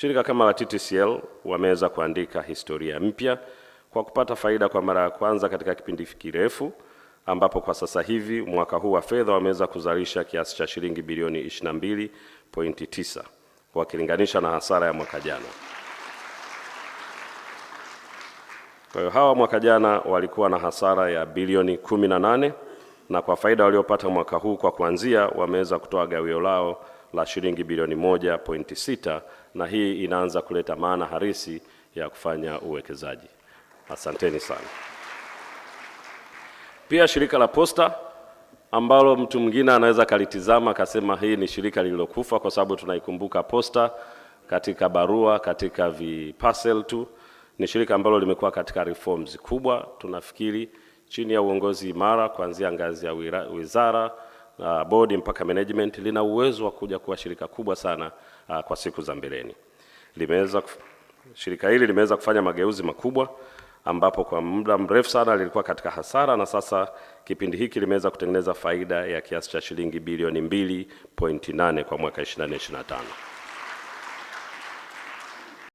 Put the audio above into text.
Shirika kama la TTCL wameweza kuandika historia mpya kwa kupata faida kwa mara ya kwanza katika kipindi kirefu, ambapo kwa sasa hivi mwaka huu wa fedha wameweza kuzalisha kiasi cha shilingi bilioni 22.9 wakilinganisha na hasara ya mwaka jana. Kwa hiyo hawa mwaka jana walikuwa na hasara ya bilioni 18, na kwa faida waliopata mwaka huu kwa kuanzia wameweza kutoa gawio lao la shilingi bilioni 1.6, na hii inaanza kuleta maana halisi ya kufanya uwekezaji. Asanteni sana. Pia shirika la Posta ambalo mtu mwingine anaweza kalitizama akasema hii ni shirika lililokufa, kwa sababu tunaikumbuka Posta katika barua, katika parcel tu. Ni shirika ambalo limekuwa katika reforms kubwa, tunafikiri chini ya uongozi imara kuanzia ngazi ya wizara, board mpaka management, lina uwezo wa kuja kuwa shirika kubwa sana kwa siku za mbeleni. Shirika hili limeweza kufanya mageuzi makubwa, ambapo kwa muda mrefu sana lilikuwa katika hasara, na sasa kipindi hiki limeweza kutengeneza faida ya kiasi cha shilingi bilioni 2.8 kwa mwaka 2025.